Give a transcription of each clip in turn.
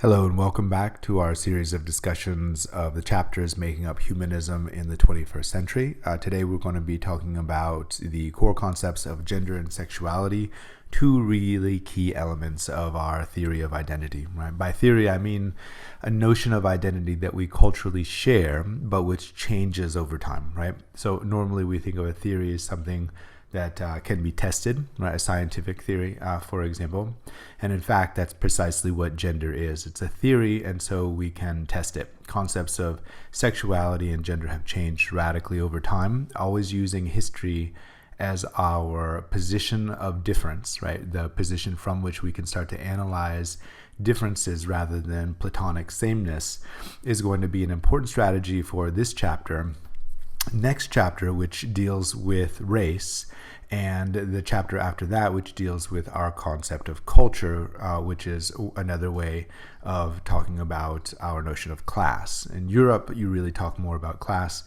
Hello and welcome back to our series of discussions of the chapters making up humanism in the 21st century. Today we're going to be talking about the core concepts of gender and sexuality, two really key elements of our theory of identity. Right? By theory, I mean a notion of identity that we culturally share, but which changes over time. Right? So normally we think of a theory as something that can be tested, right? A scientific theory, for example. And in fact, that's precisely what gender is. It's a theory, and so we can test it. Concepts of sexuality and gender have changed radically over time, always using history as our position of difference, right? The position from which we can start to analyze differences rather than Platonic sameness is going to be an important strategy for this chapter. Next chapter, which deals with race, and the chapter after that, which deals with our concept of culture, which is another way of talking about our notion of class. In Europe, you really talk more about class.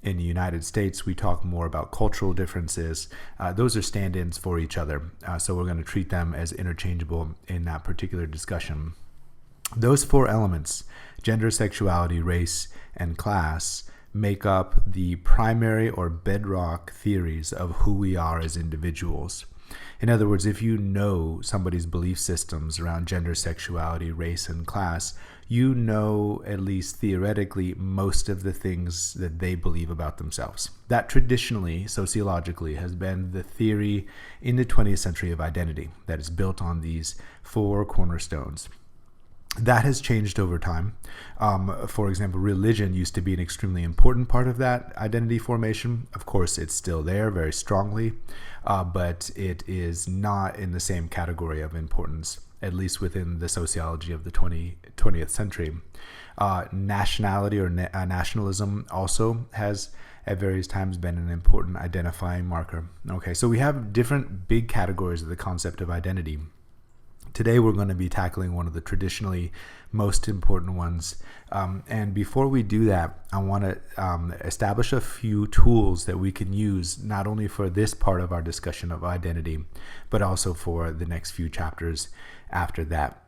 In the United States, we talk more about cultural differences. Those are stand-ins for each other, so we're going to treat them as interchangeable in that particular discussion. Those four elements, gender, sexuality, race, and class, make up the primary or bedrock theories of who we are as individuals. In other words, if you know somebody's belief systems around gender, sexuality, race, and class, you know, at least theoretically, most of the things that they believe about themselves. That traditionally, sociologically, has been the theory in the 20th century of identity that is built on these four cornerstones. That has changed over time. For example, religion used to be an extremely important part of that identity formation. Of course, it's still there very strongly, but it is not in the same category of importance, at least within the sociology of the 20th century. Nationality or nationalism also has at various times been an important identifying marker. Okay, so we have different big categories of the concept of identity. Today we're going to be tackling one of the traditionally most important ones. And before we do that, I want to establish a few tools that we can use not only for this part of our discussion of identity, but also for the next few chapters after that.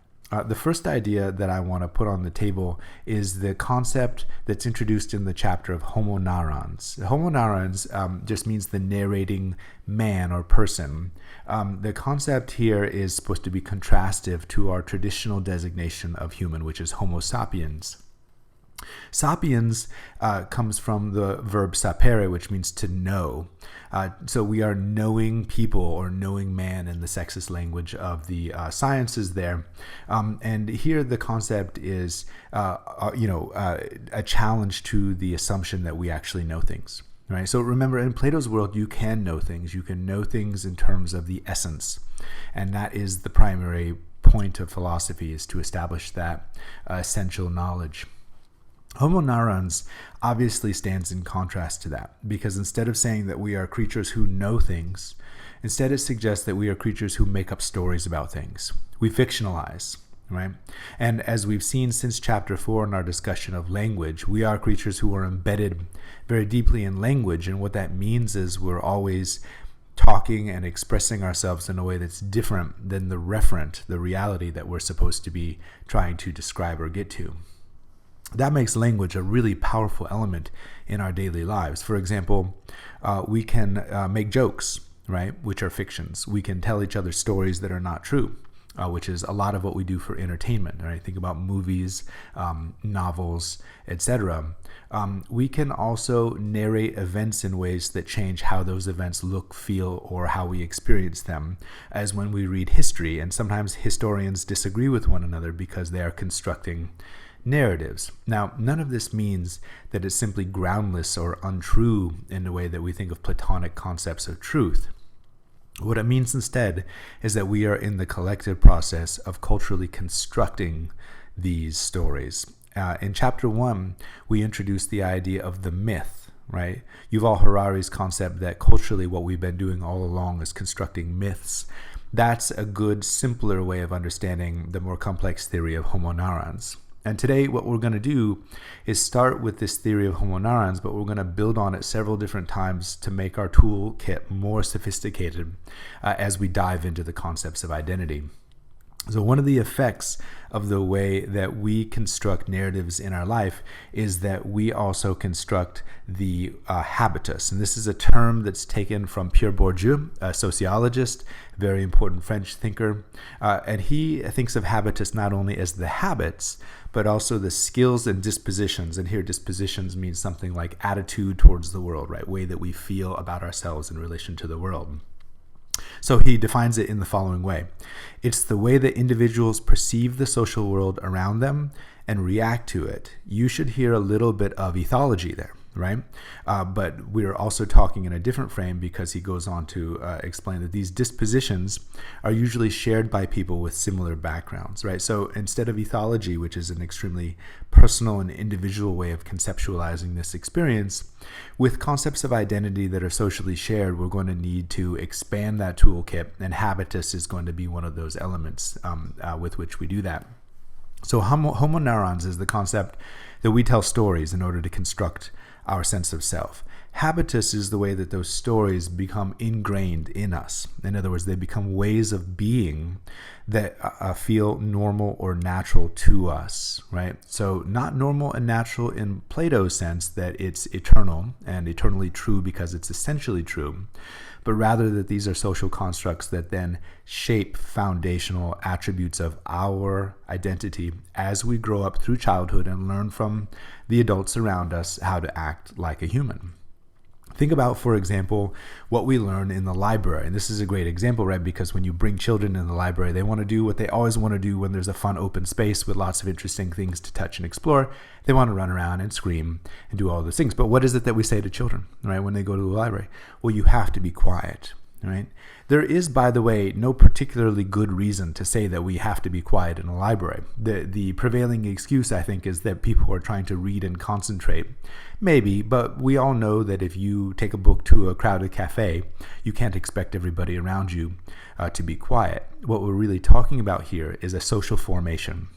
The first idea that I want to put on the table is the concept that's introduced in the chapter of homo narrans. Homo narrans just means the narrating man or person. The concept here is supposed to be contrastive to our traditional designation of human, which is homo sapiens. Sapiens comes from the verb sapere, which means to know. So we are knowing people or knowing man in the sexist language of the sciences there. And here the concept is, a challenge to the assumption that we actually know things. Right? So remember, in Plato's world, you can know things. You can know things in terms of the essence. And that is the primary point of philosophy, is to establish that essential knowledge. Homo narrans obviously stands in contrast to that, because instead of saying that we are creatures who know things, instead it suggests that we are creatures who make up stories about things. We fictionalize, right? And as we've seen since chapter 4 in our discussion of language, we are creatures who are embedded very deeply in language, and what that means is we're always talking and expressing ourselves in a way that's different than the referent, the reality that we're supposed to be trying to describe or get to. That makes language a really powerful element in our daily lives. For example, we can make jokes, right, which are fictions. We can tell each other stories that are not true, which is a lot of what we do for entertainment. Right? Think about movies, novels, etc. We can also narrate events in ways that change how those events look, feel, or how we experience them, as when we read history. And sometimes historians disagree with one another because they are constructing narratives. Now, none of this means that it's simply groundless or untrue in the way that we think of Platonic concepts of truth. What it means instead is that we are in the collective process of culturally constructing these stories. In chapter 1, we introduced the idea of the myth, right? Yuval Harari's concept that culturally what we've been doing all along is constructing myths. That's a good, simpler way of understanding the more complex theory of homo narrans. And today what we're going to do is start with this theory of homo narrans, but we're going to build on it several different times to make our toolkit more sophisticated as we dive into the concepts of identity. So one of the effects of the way that we construct narratives in our life is that we also construct the habitus. And this is a term that's taken from Pierre Bourdieu, a sociologist, very important French thinker. And he thinks of habitus not only as the habits, but also the skills and dispositions. And here dispositions means something like attitude towards the world, right? Way that we feel about ourselves in relation to the world. So he defines it in the following way. It's the way that individuals perceive the social world around them and react to it. You should hear a little bit of ethology there, right? But we're also talking in a different frame because he goes on to explain that these dispositions are usually shared by people with similar backgrounds, right? So instead of ethology, which is an extremely personal and individual way of conceptualizing this experience, with concepts of identity that are socially shared, we're going to need to expand that toolkit, and habitus is going to be one of those elements with which we do that. So homo neurons is the concept that we tell stories in order to construct our sense of self. Habitus is the way that those stories become ingrained in us. In other words, they become ways of being that feel normal or natural to us, right? So not normal and natural in Plato's sense that it's eternal and eternally true because it's essentially true, but rather that these are social constructs that then shape foundational attributes of our identity as we grow up through childhood and learn from the adults around us how to act like a human. Think about, for example, what we learn in the library. And this is a great example, right? Because when you bring children in the library, they want to do what they always want to do when there's a fun open space with lots of interesting things to touch and explore. They want to run around and scream and do all those things. But what is it that we say to children, right, when they go to the library? Well, you have to be quiet, right? There is, by the way, no particularly good reason to say that we have to be quiet in a library. The prevailing excuse, I think, is that people are trying to read and concentrate. Maybe, but we all know that if you take a book to a crowded cafe, you can't expect everybody around you to be quiet. What we're really talking about here is a social formation,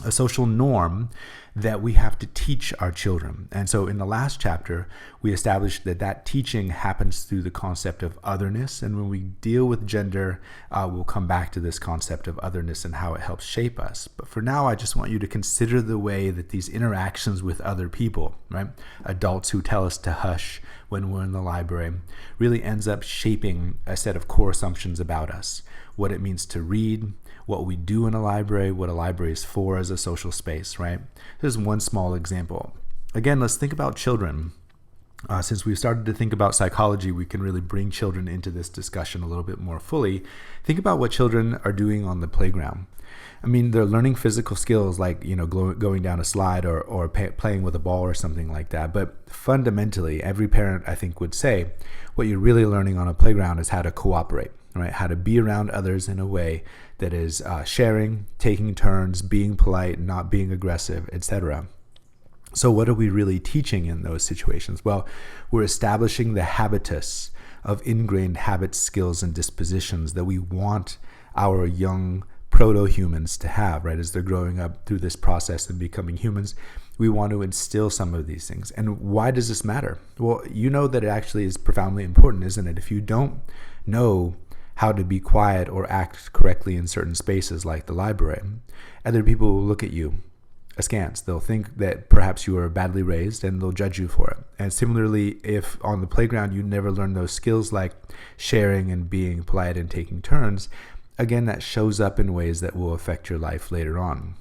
a social norm that we have to teach our children. And so in the last chapter, we established that teaching happens through the concept of otherness. And when we deal with gender, we'll come back to this concept of otherness and how it helps shape us. But for now, I just want you to consider the way that these interactions with other people, right, adults who tell us to hush when we're in the library, really ends up shaping a set of core assumptions about us, what it means to read, what we do in a library, what a library is for as a social space, right? There's one small example. Again, let's think about children. Since we've started to think about psychology, we can really bring children into this discussion a little bit more fully. Think about what children are doing on the playground. I mean, they're learning physical skills like, going down a slide or playing with a ball or something like that. But fundamentally, every parent, I think, would say what you're really learning on a playground is how to cooperate, right? How to be around others in a way that is sharing, taking turns, being polite, not being aggressive, etc. So what are we really teaching in those situations? Well, we're establishing the habitus of ingrained habits, skills, and dispositions that we want our young proto-humans to have, right? As they're growing up through this process and becoming humans, we want to instill some of these things. And why does this matter? Well, you know that it actually is profoundly important, isn't it? If you don't know how to be quiet or act correctly in certain spaces like the library, other people will look at you askance. They'll think that perhaps you are badly raised and they'll judge you for it. And similarly, if on the playground you never learn those skills like sharing and being polite and taking turns, again, that shows up in ways that will affect your life later on.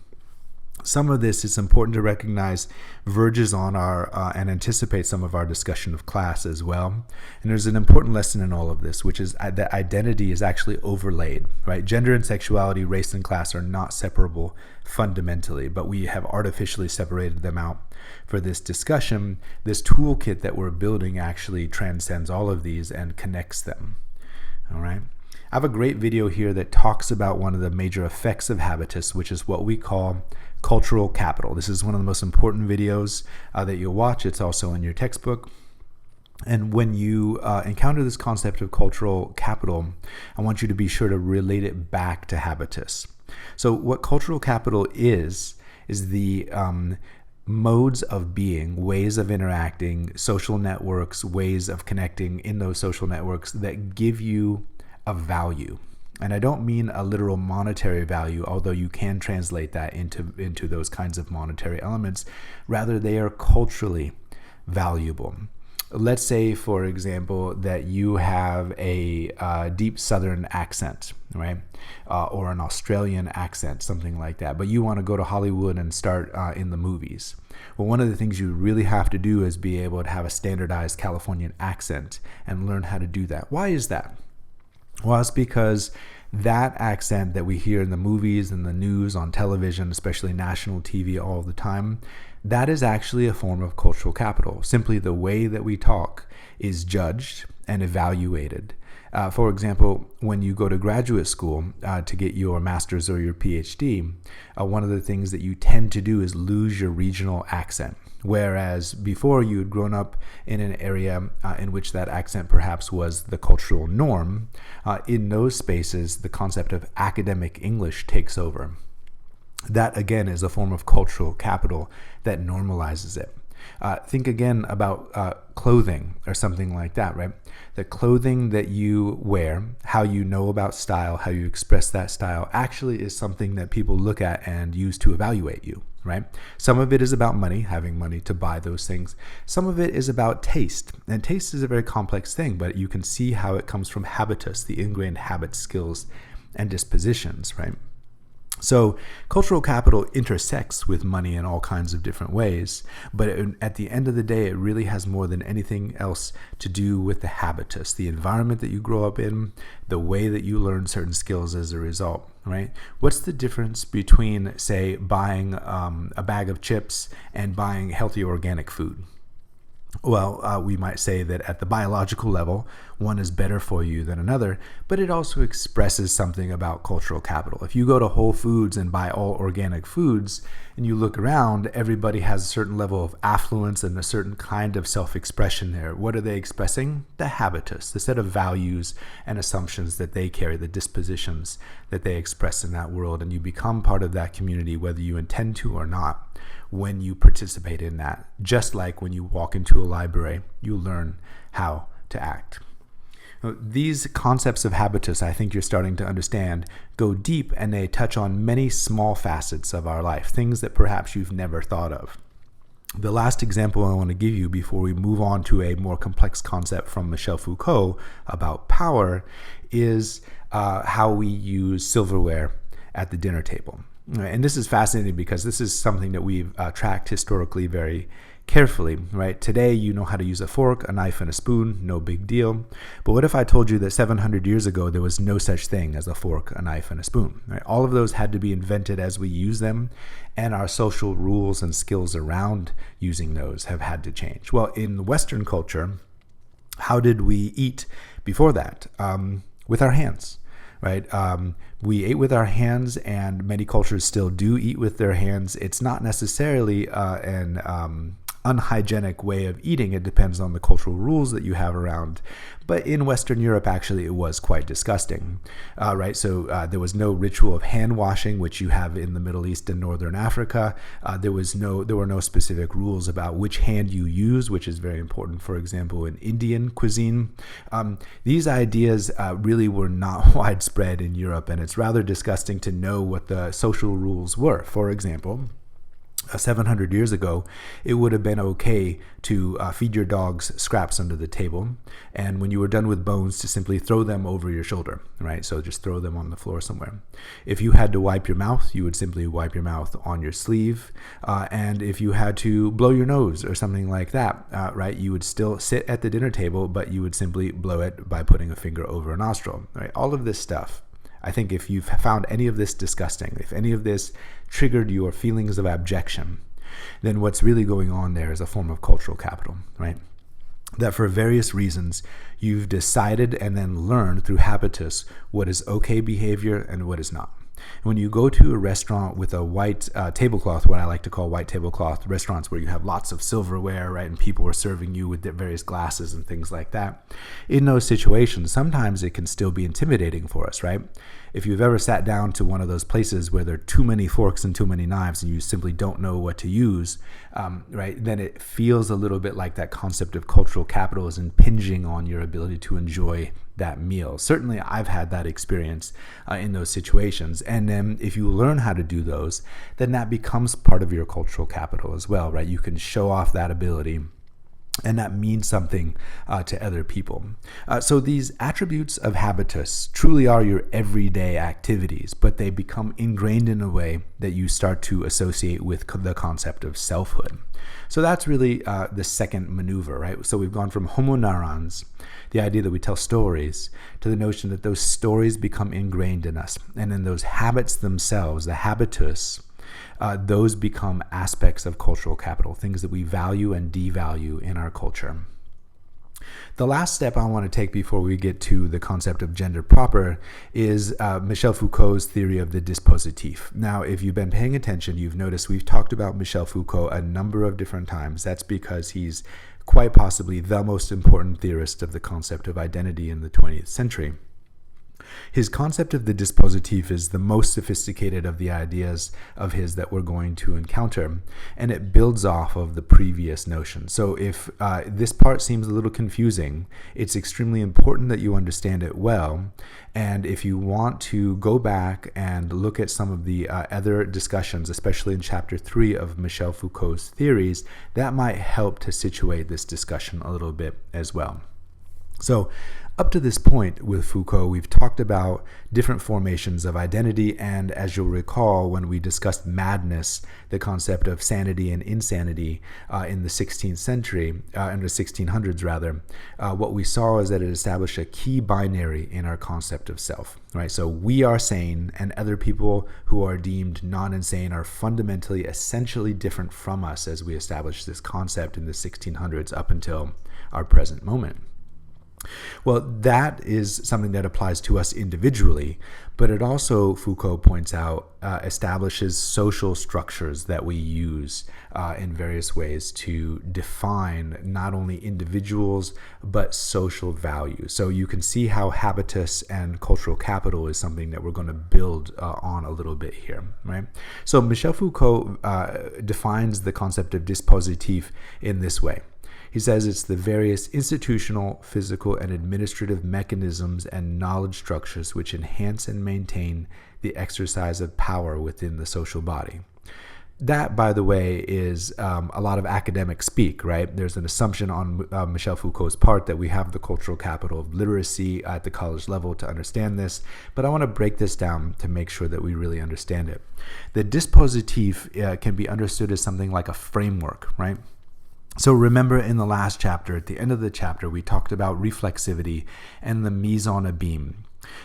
Some of this, is important to recognize, verges on our and anticipates some of our discussion of class as well. And there's an important lesson in all of this, which is that identity is actually overlaid, right? Gender and sexuality, race and class are not separable fundamentally, but we have artificially separated them out for this discussion. This toolkit that we're building actually transcends all of these and connects them, all right? I have a great video here that talks about one of the major effects of habitus, which is what we call cultural capital. This is one of the most important videos that you'll watch. It's also in your textbook. And when you encounter this concept of cultural capital, I want you to be sure to relate it back to habitus. So what cultural capital is the modes of being, ways of interacting, social networks, ways of connecting in those social networks that give you a value. And I don't mean a literal monetary value, although you can translate that into those kinds of monetary elements. Rather, they are culturally valuable. Let's say, for example, that you have a deep Southern accent, right? Or an Australian accent, something like that. But you want to go to Hollywood and start in the movies. Well, one of the things you really have to do is be able to have a standardized Californian accent and learn how to do that. Why is that? Well, it's because that accent that we hear in the movies and the news on television, especially national TV all the time, that is actually a form of cultural capital. Simply the way that we talk is judged and evaluated. For example, when you go to graduate school to get your master's or your PhD, one of the things that you tend to do is lose your regional accent. Whereas before you had grown up in an area in which that accent perhaps was the cultural norm, in those spaces, the concept of academic English takes over. That, again, is a form of cultural capital that normalizes it. Think again about clothing or something like that, right? The clothing that you wear, how you know about style, how you express that style, actually is something that people look at and use to evaluate you, right? Some of it is about money, having money to buy those things. Some of it is about taste. And taste is a very complex thing, but you can see how it comes from habitus, the ingrained habits, skills, and dispositions, right? So cultural capital intersects with money in all kinds of different ways, but at the end of the day, it really has more than anything else to do with the habitus, the environment that you grow up in, the way that you learn certain skills as a result, right? What's the difference between, say, buying a bag of chips and buying healthy organic food? Well, we might say that at the biological level, one is better for you than another, but it also expresses something about cultural capital. If you go to Whole Foods and buy all organic foods, and you look around, everybody has a certain level of affluence and a certain kind of self-expression there. What are they expressing? The habitus, the set of values and assumptions that they carry, the dispositions that they express in that world, and you become part of that community whether you intend to or not. When you participate in that, just like when you walk into a library, you learn how to act. These concepts of habitus, I think you're starting to understand, go deep and they touch on many small facets of our life, things that perhaps you've never thought of. The last example I want to give you before we move on to a more complex concept from Michel Foucault about power is how we use silverware at the dinner table. And this is fascinating because this is something that we've tracked historically very carefully, right? Today, you know how to use a fork, a knife, and a spoon, no big deal. But what if I told you that 700 years ago, there was no such thing as a fork, a knife, and a spoon, right? All of those had to be invented as we use them, and our social rules and skills around using those have had to change. Well, in Western culture, how did we eat before that? With our hands. Right? We ate with our hands, and many cultures still do eat with their hands. It's not necessarily an unhygienic way of eating. It depends on the cultural rules that you have around. But in Western Europe, actually, it was quite disgusting, right? So there was no ritual of hand washing, which you have in the Middle East and Northern Africa. There were no specific rules about which hand you use, which is very important, for example, in Indian cuisine. These ideas really were not widespread in Europe, and it's rather disgusting to know what the social rules were. For example, 700 years ago, it would have been okay to feed your dogs scraps under the table, and when you were done with bones, to simply throw them over your shoulder, right? So just throw them on the floor somewhere. If you had to wipe your mouth, you would simply wipe your mouth on your sleeve, and if you had to blow your nose or something like that, right, you would still sit at the dinner table, but you would simply blow it by putting a finger over a nostril, right? All of this stuff. I think if you've found any of this disgusting, if any of this triggered your feelings of abjection, then what's really going on there is a form of cultural capital, right? That for various reasons, you've decided and then learned through habitus what is okay behavior and what is not. When you go to a restaurant with a white tablecloth, what I like to call white tablecloth restaurants where you have lots of silverware, right, and people are serving you with various glasses and things like that, in those situations, sometimes it can still be intimidating for us, right? if you've ever sat down to one of those places where there are too many forks and too many knives and you simply don't know what to use, right, then it feels a little bit like that concept of cultural capital is impinging on your ability to enjoy that meal. Certainly, I've had that experience in those situations. And then if you learn how to do those, then that becomes part of your cultural capital as well, right? You can show off that ability, and that means something to other people. So these attributes of habitus truly are your everyday activities, but they become ingrained in a way that you start to associate with the concept of selfhood. So that's really the second maneuver, right? So we've gone from homo narrans, the idea that we tell stories, to the notion that those stories become ingrained in us. And then those habits themselves, the habitus, those become aspects of cultural capital, things that we value and devalue in our culture. The last step I want to take before we get to the concept of gender proper is Michel Foucault's theory of the dispositif. Now, if you've been paying attention, you've noticed we've talked about Michel Foucault a number of different times. That's because he's quite possibly the most important theorist of the concept of identity in the 20th century. His concept of the dispositif is the most sophisticated of the ideas of his that we're going to encounter, and it builds off of the previous notion. So if this part seems a little confusing, it's extremely important that you understand it well. And if you want to go back and look at some of the other discussions, especially in chapter 3 of Michel Foucault's theories, that might help to situate this discussion a little bit as well. So up to this point with Foucault, we've talked about different formations of identity, and as you'll recall, when we discussed madness, the concept of sanity and insanity in the 16th century, in the 1600s rather, what we saw is that it established a key binary in our concept of self, right? So we are sane, and other people who are deemed non-insane are fundamentally, essentially different from us as we establish this concept in the 1600s up until our present moment. Well, that is something that applies to us individually, but it also, Foucault points out, establishes social structures that we use in various ways to define not only individuals, but social values. So you can see how habitus and cultural capital is something that we're going to build on a little bit here, right? So Michel Foucault defines the concept of dispositif in this way. He says it's the various institutional, physical, and administrative mechanisms and knowledge structures which enhance and maintain the exercise of power within the social body. That, by the way, is a lot of academic speak, right? There's an assumption on Michel Foucault's part that we have the cultural capital of literacy at the college level to understand this, but I want to break this down to make sure that we really understand it. The dispositif can be understood as something like a framework, right? So remember in the last chapter, at the end of the chapter, we talked about reflexivity and the mise en abîme.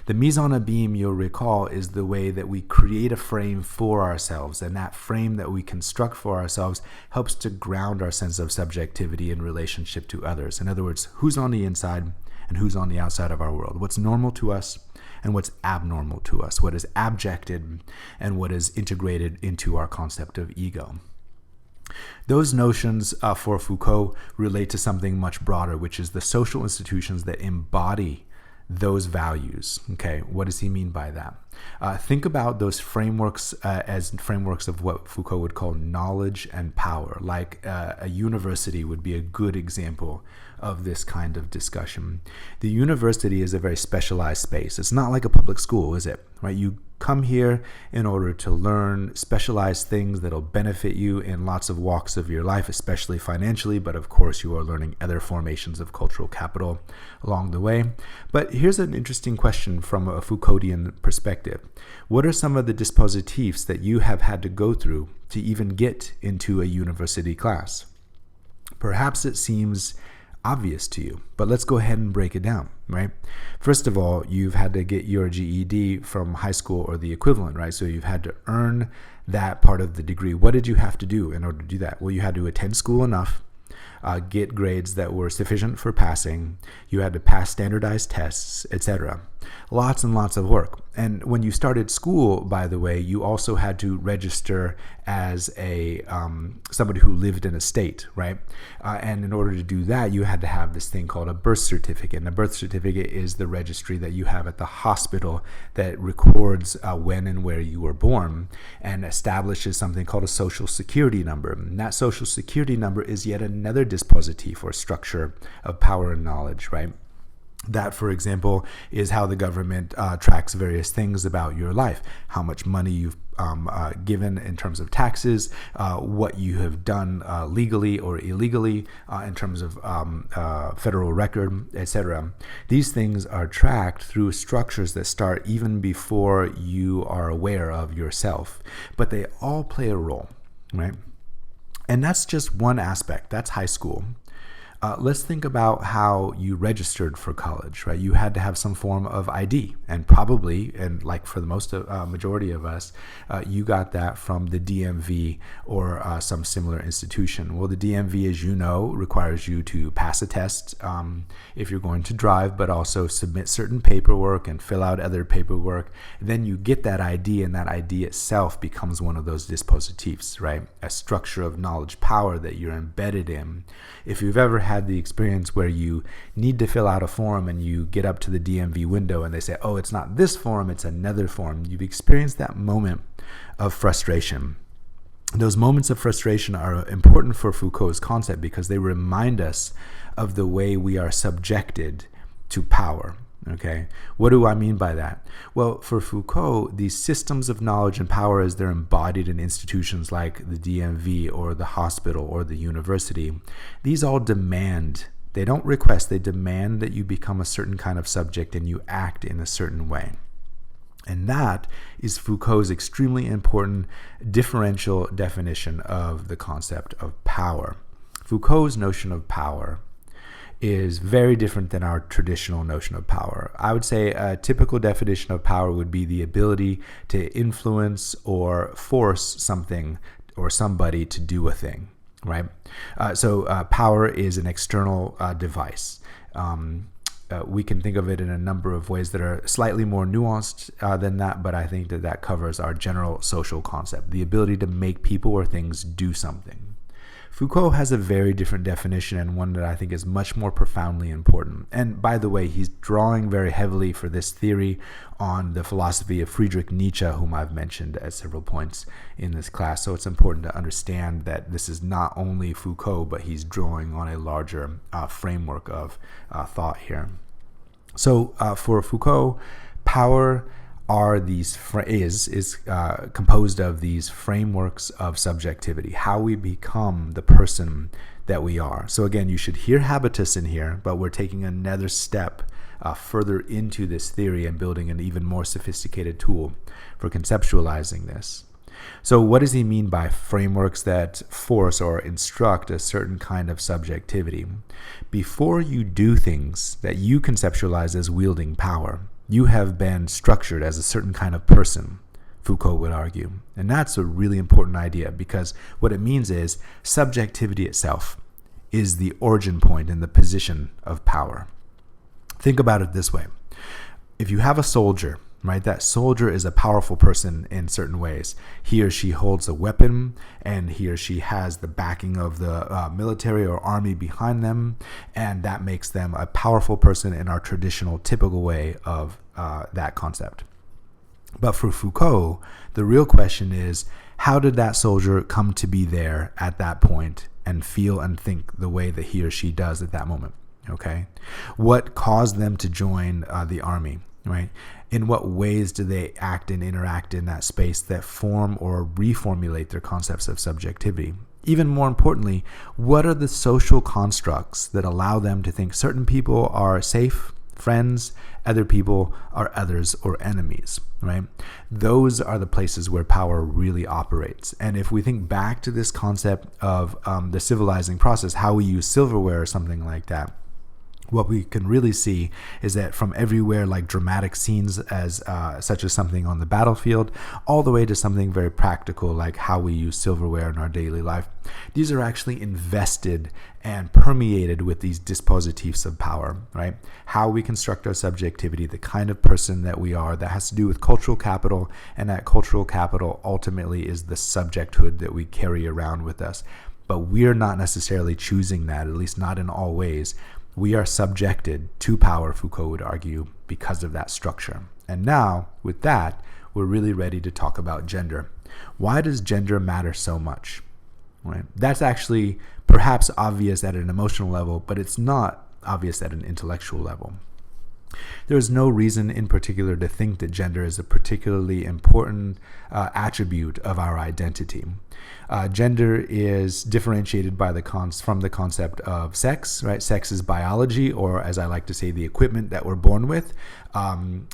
The mise en abîme, you'll recall, is the way that we create a frame for ourselves, and that frame that we construct for ourselves helps to ground our sense of subjectivity in relationship to others. In other words, who's on the inside and who's on the outside of our world, what's normal to us and what's abnormal to us, what is abjected and what is integrated into our concept of ego. Those notions for Foucault relate to something much broader, which is the social institutions that embody those values. Okay, what does he mean by that? Think about those frameworks as frameworks of what Foucault would call knowledge and power. Like a university would be a good example of this kind of discussion. The university is a very specialized space. It's not like a public school, is it? Right? You come here in order to learn specialized things that'll benefit you in lots of walks of your life, especially financially, but of course you are learning other formations of cultural capital along the way. But here's an interesting question from a Foucauldian perspective. What are some of the dispositifs that you have had to go through to even get into a university class? Perhaps it seems obvious to you, but let's go ahead and break it down, right? First of all, you've had to get your GED from high school or the equivalent, right? So you've had to earn that part of the degree. What did you have to do in order to do that? Well, you had to attend school enough. get grades that were sufficient for passing. You had to pass standardized tests, etc. Lots and lots of work. And when you started school, by the way, you also had to register as a somebody who lived in a state, right? And in order to do that, you had to have this thing called a birth certificate. And a birth certificate is the registry that you have at the hospital that records when and where you were born and establishes something called a social security number. And that social security number is yet another dispositif or structure of power and knowledge, right? That, for example, is how the government tracks various things about your life, how much money you've given in terms of taxes, what you have done legally or illegally in terms of federal record, etc. These things are tracked through structures that start even before you are aware of yourself, but they all play a role, right? And that's just one aspect. That's high school. Let's think about how you registered for college, right? You had to have some form of ID, and probably, and like for the majority of us, you got that from the DMV or some similar institution. Well, the DMV, as you know, requires you to pass a test if you're going to drive, but also submit certain paperwork and fill out other paperwork. Then you get that ID, and that ID itself becomes one of those dispositifs, right? A structure of knowledge power that you're embedded in. If you've ever had the experience where you need to fill out a form and you get up to the DMV window and they say, oh, it's not this form, it's another form. You've experienced that moment of frustration. Those moments of frustration are important for Foucault's concept because they remind us of the way we are subjected to power. Okay, what do I mean by that? Well, for Foucault, these systems of knowledge and power, as they're embodied in institutions like the DMV or the hospital or the university, these all demand, they don't request, they demand that you become a certain kind of subject and you act in a certain way. And that is Foucault's extremely important differential definition of the concept of power. Foucault's notion of power is very different than our traditional notion of power. I would say a typical definition of power would be the ability to influence or force something or somebody to do a thing, right? So power is an external device. We can think of it in a number of ways that are slightly more nuanced than that, but I think that that covers our general social concept, the ability to make people or things do something. Foucault has a very different definition, and one that I think is much more profoundly important. And by the way, he's drawing very heavily for this theory on the philosophy of Friedrich Nietzsche, whom I've mentioned at several points in this class. So it's important to understand that this is not only Foucault, but he's drawing on a larger framework of thought here. So for Foucault, power is composed of these frameworks of subjectivity, how we become the person that we are. So again, you should hear habitus in here, but we're taking another step further into this theory and building an even more sophisticated tool for conceptualizing this. So what does he mean by frameworks that force or instruct a certain kind of subjectivity? Before you do things that you conceptualize as wielding power, you have been structured as a certain kind of person, Foucault would argue. And that's a really important idea because what it means is subjectivity itself is the origin point and the position of power. Think about it this way. If you have a soldier, right, that soldier is a powerful person in certain ways. He or she holds a weapon, and he or she has the backing of the military or army behind them, and that makes them a powerful person in our traditional, typical way of that concept. But for Foucault, the real question is, how did that soldier come to be there at that point and feel and think the way that he or she does at that moment? Okay, what caused them to join the army? Right? In what ways do they act and interact in that space that form or reformulate their concepts of subjectivity? Even more importantly, what are the social constructs that allow them to think certain people are safe, friends, other people are others or enemies, right? Those are the places where power really operates. And if we think back to this concept of the civilizing process, how we use silverware or something like that, what we can really see is that from everywhere, like dramatic scenes as such as something on the battlefield, all the way to something very practical like how we use silverware in our daily life, these are actually invested and permeated with these dispositifs of power, right? How we construct our subjectivity, the kind of person that we are, that has to do with cultural capital, and that cultural capital ultimately is the subjecthood that we carry around with us. But we're not necessarily choosing that, at least not in all ways. We are subjected to power, Foucault would argue, because of that structure. And now, with that, we're really ready to talk about gender. Why does gender matter so much? Right? That's actually perhaps obvious at an emotional level, but it's not obvious at an intellectual level. There is no reason in particular to think that gender is a particularly important attribute of our identity. Gender is differentiated by from the concept of sex, right? Sex is biology, or as I like to say, the equipment that we're born with.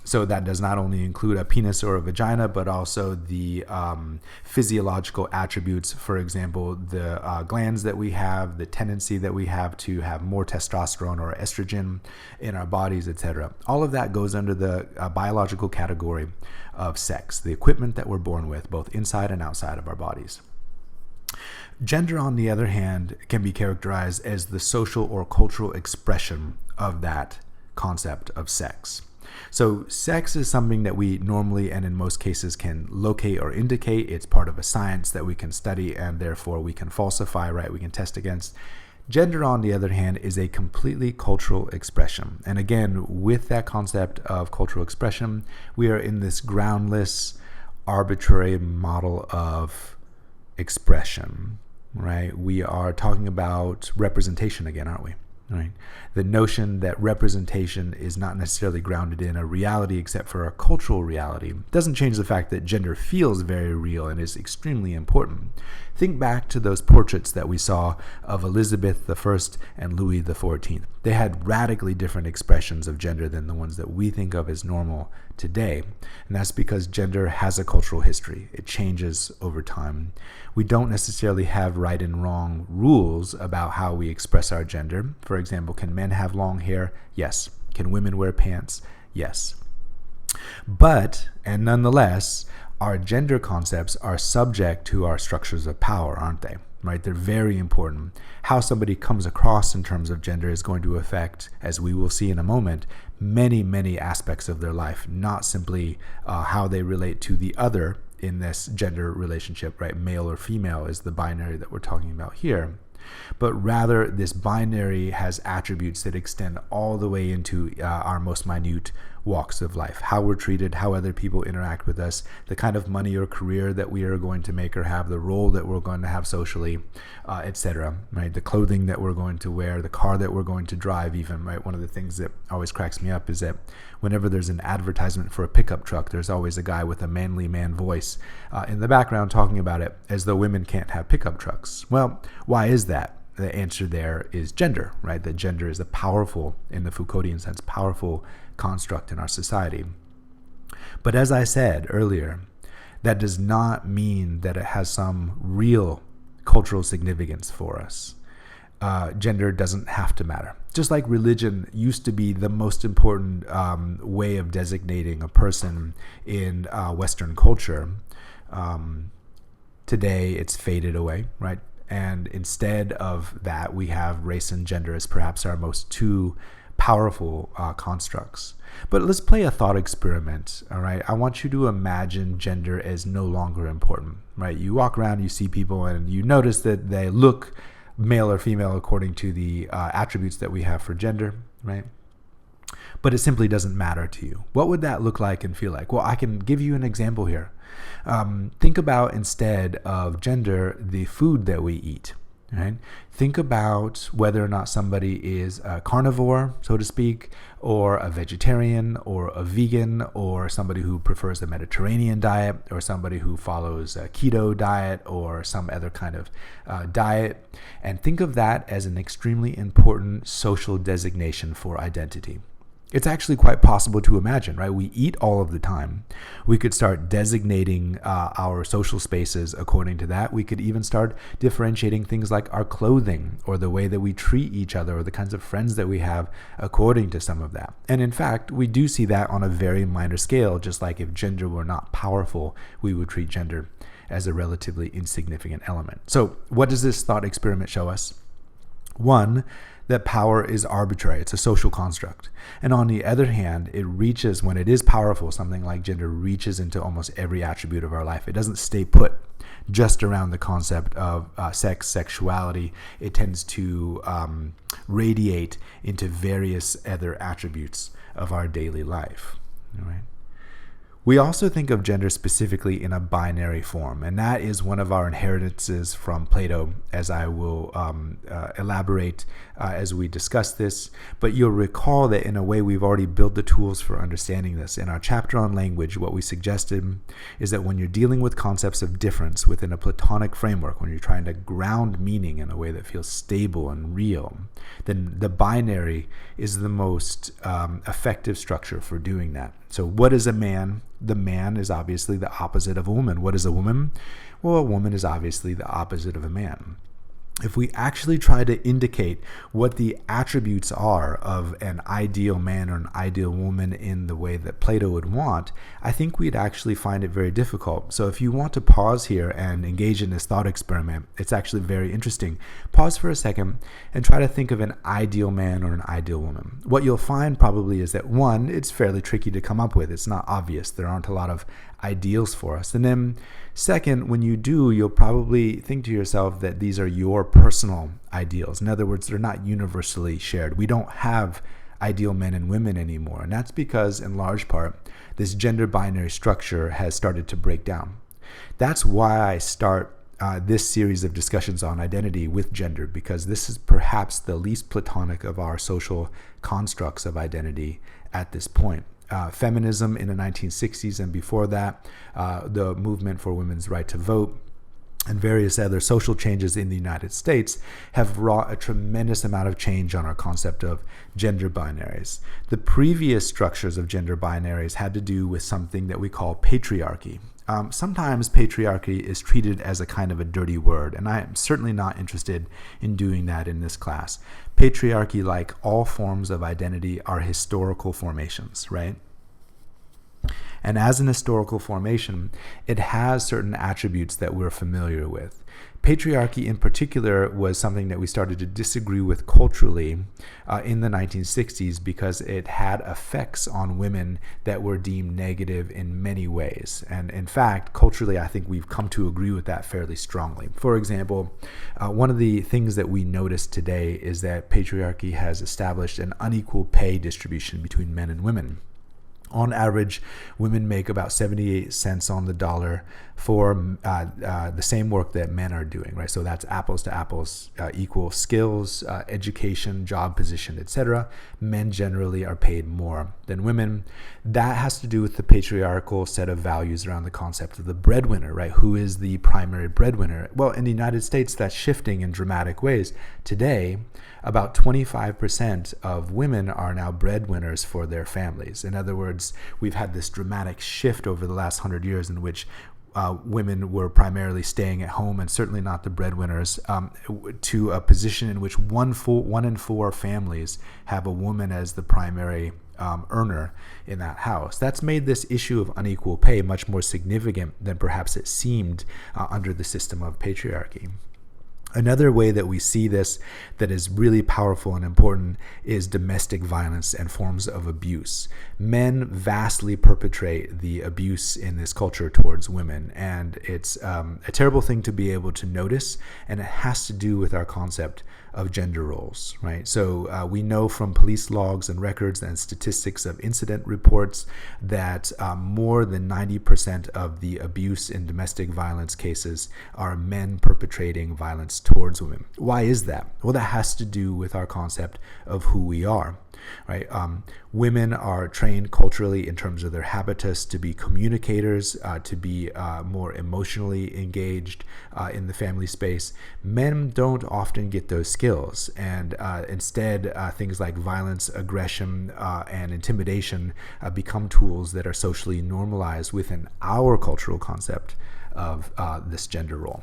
So that does not only include a penis or a vagina, but also the physiological attributes, for example, the glands that we have, the tendency that we have to have more testosterone or estrogen in our bodies, etc. All of that goes under the biological category of sex, the equipment that we're born with, both inside and outside of our bodies. Gender, on the other hand, can be characterized as the social or cultural expression of that concept of sex. So sex is something that we normally and in most cases can locate or indicate. It's part of a science that we can study and therefore we can falsify, right? We can test against. Gender, on the other hand, is a completely cultural expression. And again, with that concept of cultural expression, we are in this groundless, arbitrary model of expression, right? We are talking about representation again, aren't we? Right? The notion that representation is not necessarily grounded in a reality except for a cultural reality doesn't change the fact that gender feels very real and is extremely important. Think back to those portraits that we saw of Elizabeth I and Louis XIV. They had radically different expressions of gender than the ones that we think of as normal today. And that's because gender has a cultural history. It changes over time. We don't necessarily have right and wrong rules about how we express our gender. For example, can men have long hair? Yes. Can women wear pants? Yes. But, and nonetheless, our gender concepts are subject to our structures of power, aren't they? Right? They're very important. How somebody comes across in terms of gender is going to affect, as we will see in a moment, many, many aspects of their life, not simply how they relate to the other in this gender relationship, right? Male or female is the binary that we're talking about here. But rather, this binary has attributes that extend all the way into our most minute walks of life. How we're treated, how other people interact with us, the kind of money or career that we are going to make or have, the role that we're going to have socially, etc. Right? The clothing that we're going to wear, the car that we're going to drive even, right? One of the things that always cracks me up is that whenever there's an advertisement for a pickup truck, there's always a guy with a manly man voice in the background talking about it as though women can't have pickup trucks. Well, why is that? The answer there is gender, right? That gender is a powerful, in the Foucauldian sense, powerful construct in our society. But as I said earlier, that does not mean that it has some real cultural significance for us. Gender doesn't have to matter. Just like religion used to be the most important way of designating a person in Western culture, today it's faded away, right? And instead of that, we have race and gender as perhaps our most two powerful constructs. But let's play a thought experiment, all right? I want you to imagine gender as no longer important, right? You walk around, you see people, and you notice that they look male or female according to the attributes that we have for gender, right? But it simply doesn't matter to you. What would that look like and feel like? Well, I can give you an example here. Think about, instead of gender, the food that we eat. Right? Think about whether or not somebody is a carnivore, so to speak, or a vegetarian, or a vegan, or somebody who prefers the Mediterranean diet, or somebody who follows a keto diet, or some other kind of diet. And think of that as an extremely important social designation for identity. It's actually quite possible to imagine, right? We eat all of the time. We could start designating our social spaces according to that. We could even start differentiating things like our clothing or the way that we treat each other or the kinds of friends that we have according to some of that. And in fact, we do see that on a very minor scale, just like if gender were not powerful, we would treat gender as a relatively insignificant element. So what does this thought experiment show us? One, that power is arbitrary. It's a social construct. And on the other hand, it reaches, when it is powerful, something like gender reaches into almost every attribute of our life. It doesn't stay put just around the concept of sex, sexuality. It tends to radiate into various other attributes of our daily life. All right. We also think of gender specifically in a binary form, and that is one of our inheritances from Plato, as I will elaborate as we discuss this. But you'll recall that in a way we've already built the tools for understanding this. In our chapter on language, what we suggested is that when you're dealing with concepts of difference within a Platonic framework, when you're trying to ground meaning in a way that feels stable and real, then the binary is the most effective structure for doing that. So what is a man? The man is obviously the opposite of a woman. What is a woman? Well, a woman is obviously the opposite of a man. If we actually try to indicate what the attributes are of an ideal man or an ideal woman in the way that Plato would want, I think we'd actually find it very difficult. So if you want to pause here and engage in this thought experiment, it's actually very interesting. Pause for a second and try to think of an ideal man or an ideal woman. What you'll find probably is that, one, it's fairly tricky to come up with. It's not obvious. There aren't a lot of ideals for us. And then second, when you do, you'll probably think to yourself that these are your personal ideals. In other words, they're not universally shared. We don't have ideal men and women anymore. And that's because, in large part, this gender binary structure has started to break down. That's why I start this series of discussions on identity with gender, because this is perhaps the least Platonic of our social constructs of identity at this point. Feminism in the 1960s and before that, the movement for women's right to vote, and various other social changes in the United States have wrought a tremendous amount of change on our concept of gender binaries. The previous structures of gender binaries had to do with something that we call patriarchy. Sometimes patriarchy is treated as a kind of a dirty word, and I am certainly not interested in doing that in this class. Patriarchy, like all forms of identity, are historical formations, right? And as an historical formation, it has certain attributes that we're familiar with. Patriarchy in particular was something that we started to disagree with culturally in the 1960s because it had effects on women that were deemed negative in many ways. And in fact, culturally, I think we've come to agree with that fairly strongly. For example, one of the things that we notice today is that patriarchy has established an unequal pay distribution between men and women. On average, women make about 78 cents on the dollar for the same work that men are doing, right? So that's apples to apples, equal skills, education, job position, etc. Men generally are paid more than women. That has to do with the patriarchal set of values around the concept of the breadwinner, right? Who is the primary breadwinner? Well, in the United States, that's shifting in dramatic ways. Today, about 25% of women are now breadwinners for their families. In other words, we've had this dramatic shift over the last 100 years in which women were primarily staying at home and certainly not the breadwinners, to a position in which one in four families have a woman as the primary earner in that house. That's made this issue of unequal pay much more significant than perhaps it seemed under the system of patriarchy. Another way that we see this that is really powerful and important is domestic violence and forms of abuse. Men vastly perpetrate the abuse in this culture towards women, and it's a terrible thing to be able to notice, and it has to do with our concept of gender roles, right? So we know from police logs and records and statistics of incident reports that more than 90% of the abuse in domestic violence cases are men perpetrating violence towards women. Why is that? Well, that has to do with our concept of who we are, right? Women are trained culturally in terms of their habitus to be communicators, to be more emotionally engaged in the family space. Men don't often get those skills. skills, and instead things like violence, aggression, and intimidation become tools that are socially normalized within our cultural concept of this gender role.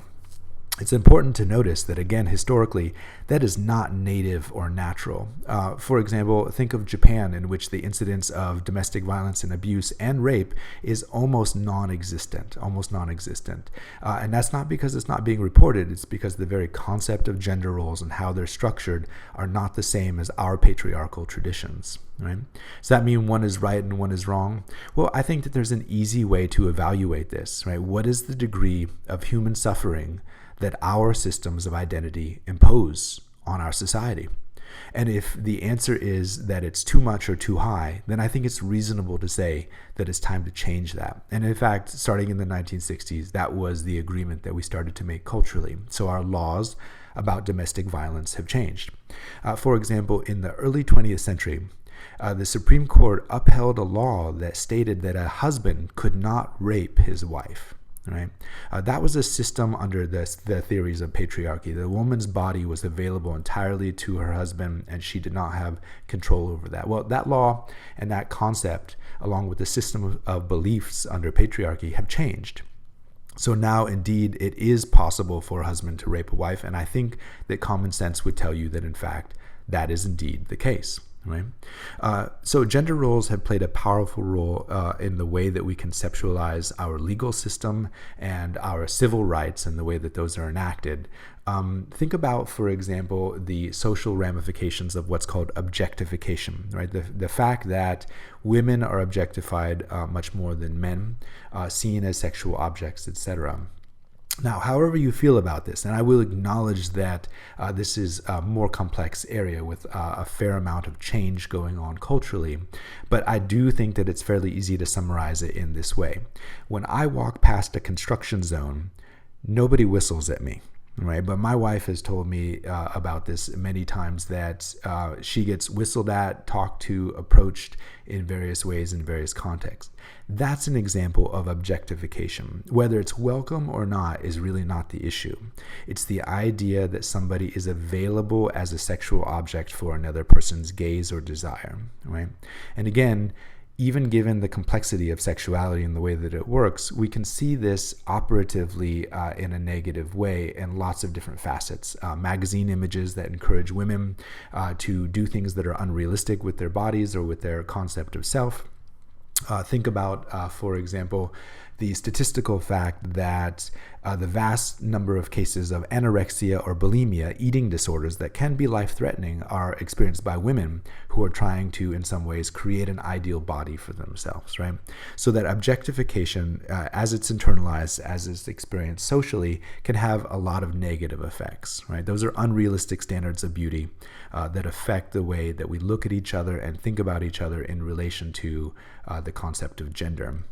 It's important to notice that, again, historically, that is not native or natural. For example, think of Japan, in which the incidence of domestic violence and abuse and rape is almost non-existent. And that's not because it's not being reported, it's because the very concept of gender roles and how they're structured are not the same as our patriarchal traditions. Right? Does that mean one is right and one is wrong? Well, I think that there's an easy way to evaluate this. Right? What is the degree of human suffering that our systems of identity impose on our society? And if the answer is that it's too much or too high, then I think it's reasonable to say that it's time to change that. And in fact, starting in the 1960s, that was the agreement that we started to make culturally. So our laws about domestic violence have changed. For example, in the early 20th century, the Supreme Court upheld a law that stated that a husband could not rape his wife. Right? That was a system under the theories of patriarchy. The woman's body was available entirely to her husband, and she did not have control over that. Well, that law and that concept, along with the system of beliefs under patriarchy, have changed. So now, indeed, it is possible for a husband to rape a wife, and I think that common sense would tell you that, in fact, that is indeed the case. Right? So gender roles have played a powerful role in the way that we conceptualize our legal system and our civil rights and the way that those are enacted. Think about, for example, the social ramifications of what's called objectification, right? The fact that women are objectified much more than men, seen as sexual objects, etc. Now, however you feel about this, and I will acknowledge that this is a more complex area with a fair amount of change going on culturally, but I do think that it's fairly easy to summarize it in this way. When I walk past a construction zone, nobody whistles at me. Right, but my wife has told me about this many times, that she gets whistled at, talked to, approached in various ways in various contexts. That's an example of objectification. Whether it's welcome or not is really not the issue. It's the idea that somebody is available as a sexual object for another person's gaze or desire. Right, and again, even given the complexity of sexuality and the way that it works, we can see this operatively in a negative way in lots of different facets. Magazine images that encourage women to do things that are unrealistic with their bodies or with their concept of self. Think about, for example, the statistical fact that the vast number of cases of anorexia or bulimia, eating disorders that can be life-threatening, are experienced by women who are trying to, in some ways, create an ideal body for themselves, right? So that objectification, as it's internalized, as it's experienced socially, can have a lot of negative effects, right? Those are unrealistic standards of beauty that affect the way that we look at each other and think about each other in relation to the concept of gender.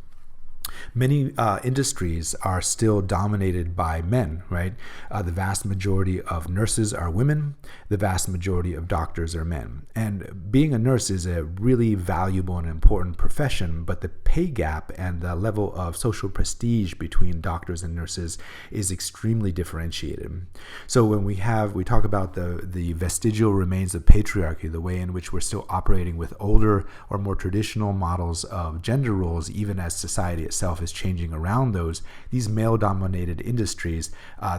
Many industries are still dominated by men, right? The vast majority of nurses are women. The vast majority of doctors are men. And being a nurse is a really valuable and important profession, but the pay gap and the level of social prestige between doctors and nurses is extremely differentiated. So when we talk about the vestigial remains of patriarchy, the way in which we're still operating with older or more traditional models of gender roles, even as society itself is changing around these male-dominated industries,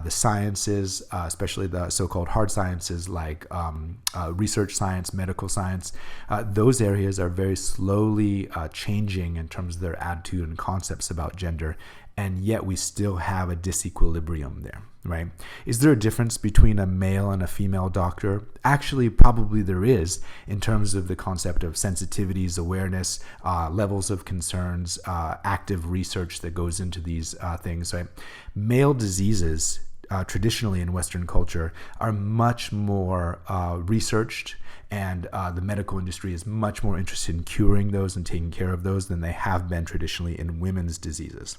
the sciences, especially the so-called hard sciences like research science, medical science, those areas are very slowly changing in terms of their attitude and concepts about gender, and yet we still have a disequilibrium there, right? Is there a difference between a male and a female doctor? Actually, probably there is, in terms of the concept of sensitivities, awareness, levels of concerns, active research that goes into these things, right? Male diseases, traditionally in Western culture, are much more researched, and the medical industry is much more interested in curing those and taking care of those than they have been traditionally in women's diseases.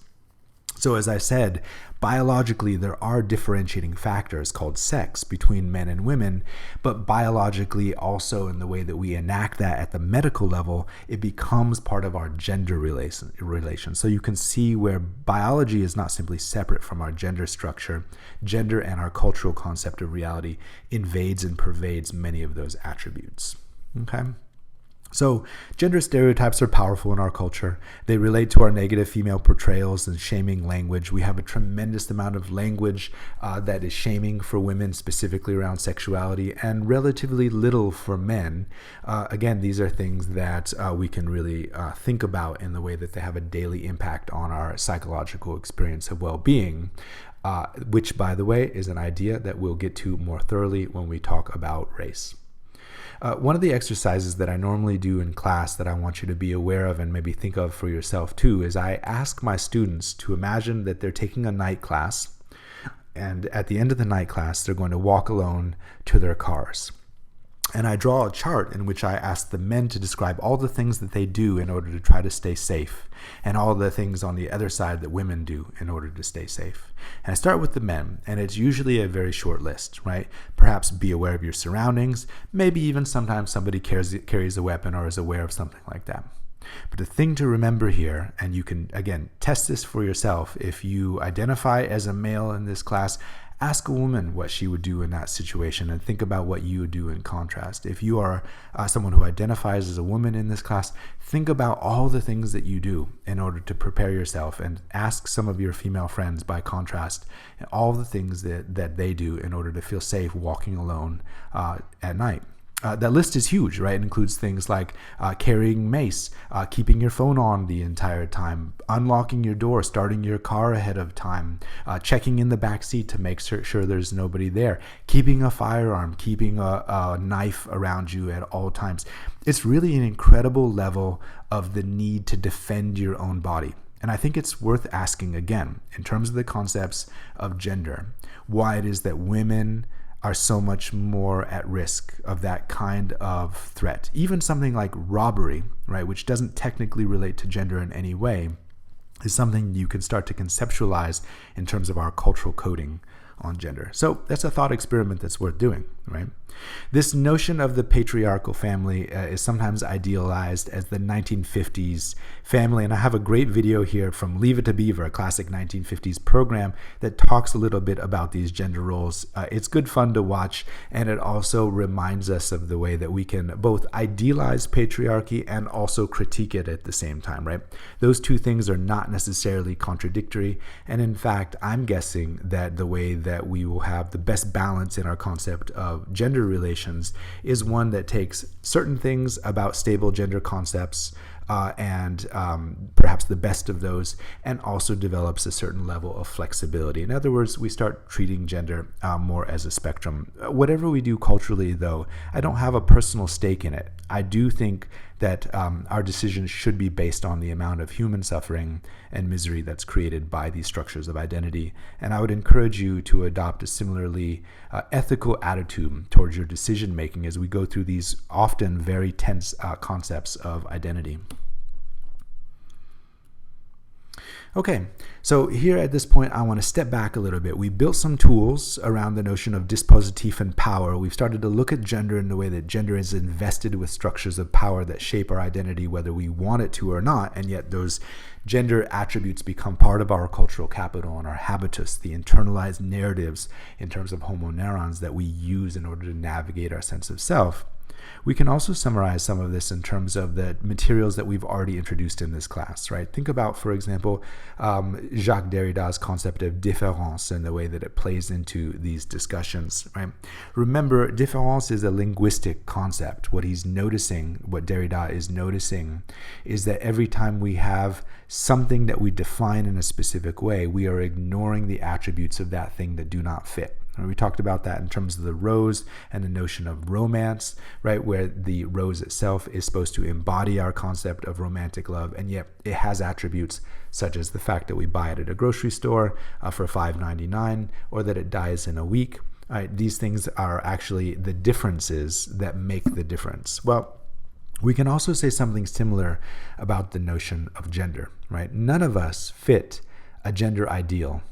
So as I said, biologically, there are differentiating factors called sex between men and women, but biologically also in the way that we enact that at the medical level, it becomes part of our gender relation. So you can see where biology is not simply separate from our gender structure. Gender and our cultural concept of reality invades and pervades many of those attributes. Okay? So gender stereotypes are powerful in our culture. They relate to our negative female portrayals and shaming language. We have a tremendous amount of language that is shaming for women, specifically around sexuality, and relatively little for men. Again, these are things that we can really think about in the way that they have a daily impact on our psychological experience of well-being, which, by the way, is an idea that we'll get to more thoroughly when we talk about race. One of the exercises that I normally do in class that I want you to be aware of and maybe think of for yourself too is I ask my students to imagine that they're taking a night class, and at the end of the night class, they're going to walk alone to their cars. And I draw a chart in which I ask the men to describe all the things that they do in order to try to stay safe, and all the things on the other side that women do in order to stay safe. And I start with the men, and it's usually a very short list, right? Perhaps be aware of your surroundings. Maybe even sometimes somebody carries a weapon or is aware of something like that. But the thing to remember here, and you can, again, test this for yourself, if you identify as a male in this class, ask a woman what she would do in that situation and think about what you would do in contrast. If you are someone who identifies as a woman in this class, think about all the things that you do in order to prepare yourself, and ask some of your female friends by contrast all the things that they do in order to feel safe walking alone at night. That list is huge, right? It includes things like carrying mace, keeping your phone on the entire time, unlocking your door, starting your car ahead of time, checking in the back seat to make sure there's nobody there, keeping a firearm, keeping a knife around you at all times. It's really an incredible level of the need to defend your own body. And I think it's worth asking again, in terms of the concepts of gender, why it is that women are so much more at risk of that kind of threat. Even something like robbery, right, which doesn't technically relate to gender in any way, is something you can start to conceptualize in terms of our cultural coding on gender. So that's a thought experiment that's worth doing, right? This notion of the patriarchal family is sometimes idealized as the 1950s family, and I have a great video here from Leave It to Beaver, a classic 1950s program that talks a little bit about these gender roles. It's good fun to watch, and it also reminds us of the way that we can both idealize patriarchy and also critique it at the same time, right? Those two things are not necessarily contradictory, and in fact, I'm guessing that the way that we will have the best balance in our concept of gender relations is one that takes certain things about stable gender concepts and perhaps the best of those, and also develops a certain level of flexibility. In other words, we start treating gender more as a spectrum. Whatever we do culturally, though, I don't have a personal stake in it. I do think that our decisions should be based on the amount of human suffering and misery that's created by these structures of identity. And I would encourage you to adopt a similarly ethical attitude towards your decision making as we go through these often very tense concepts of identity. Okay, so here at this point, I want to step back a little bit. We built some tools around the notion of dispositif and power. We've started to look at gender in the way that gender is invested with structures of power that shape our identity, whether we want it to or not, and yet those gender attributes become part of our cultural capital and our habitus, the internalized narratives in terms of homo neurons that we use in order to navigate our sense of self. We can also summarize some of this in terms of the materials that we've already introduced in this class, right? Think about, for example, Jacques Derrida's concept of différence and the way that it plays into these discussions, right? Remember, différence is a linguistic concept. What he's noticing, what Derrida is noticing, is that every time we have something that we define in a specific way, we are ignoring the attributes of that thing that do not fit. We talked about that in terms of the rose and the notion of romance, right, where the rose itself is supposed to embody our concept of romantic love, and yet it has attributes such as the fact that we buy it at a grocery store for $5.99, or that it dies in a week. Right, these things are actually the differences that make the difference. Well, we can also say something similar about the notion of gender, right? None of us fit a gender ideal.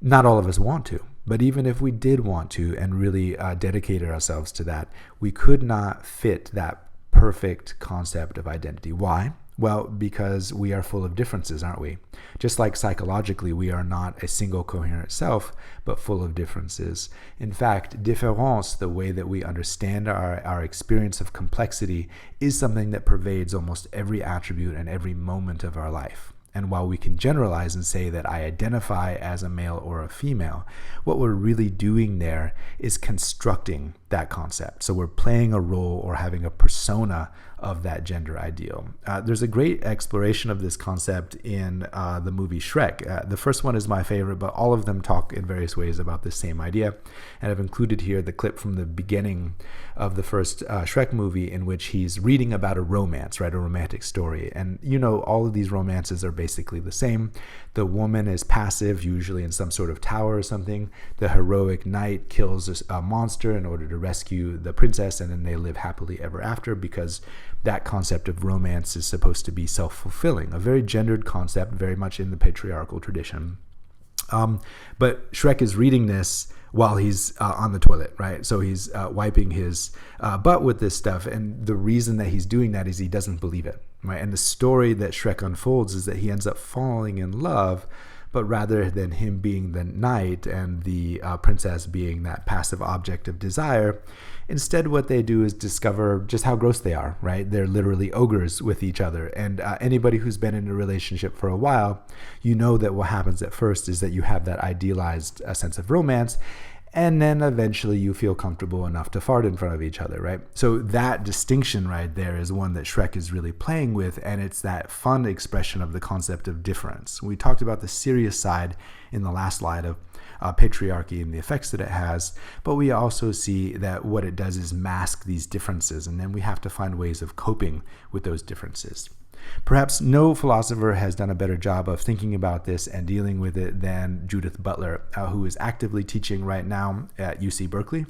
Not all of us want to, but even if we did want to and really dedicated ourselves to that, we could not fit that perfect concept of identity. Why? Well, because we are full of differences, aren't we? Just like psychologically, we are not a single coherent self, but full of differences. In fact, différence, the way that we understand our experience of complexity, is something that pervades almost every attribute and every moment of our life. And while we can generalize and say that I identify as a male or a female, what we're really doing there is constructing that concept. So we're playing a role or having a persona of that gender ideal. There's a great exploration of this concept in the movie Shrek. The first one is my favorite, but all of them talk in various ways about the same idea. And I've included here the clip from the beginning of the first Shrek movie in which he's reading about a romance, right? A romantic story. And all of these romances are basically the same. The woman is passive, usually in some sort of tower or something. The heroic knight kills a monster in order to rescue the princess, and then they live happily ever after, because that concept of romance is supposed to be self-fulfilling, a very gendered concept, very much in the patriarchal tradition. But Shrek is reading this while he's on the toilet, right? So he's wiping his butt with this stuff. And the reason that he's doing that is he doesn't believe it, right? And the story that Shrek unfolds is that he ends up falling in love, but rather than him being the knight and the princess being that passive object of desire, instead what they do is discover just how gross they are, right? They're literally ogres with each other. And anybody who's been in a relationship for a while, that what happens at first is that you have that idealized sense of romance, and then eventually you feel comfortable enough to fart in front of each other, right? So that distinction right there is one that Shrek is really playing with, and it's that fun expression of the concept of difference. We talked about the serious side in the last slide of patriarchy and the effects that it has, but we also see that what it does is mask these differences, and then we have to find ways of coping with those differences. Perhaps no philosopher has done a better job of thinking about this and dealing with it than Judith Butler, who is actively teaching right now at UC Berkeley.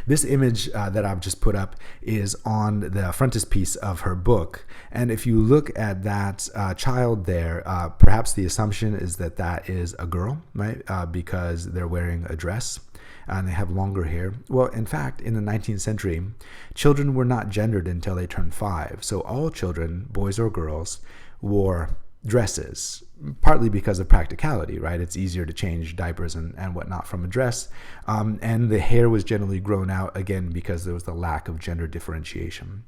This image that I've just put up is on the frontispiece of her book. And if you look at that child there, perhaps the assumption is that that is a girl, right? Because they're wearing a dress and they have longer hair. Well, in fact, in the 19th century, children were not gendered until they turned 5. So all children, boys or girls, wore dresses, partly because of practicality, right? It's easier to change diapers and whatnot from a dress. And the hair was generally grown out, again, because there was the lack of gender differentiation.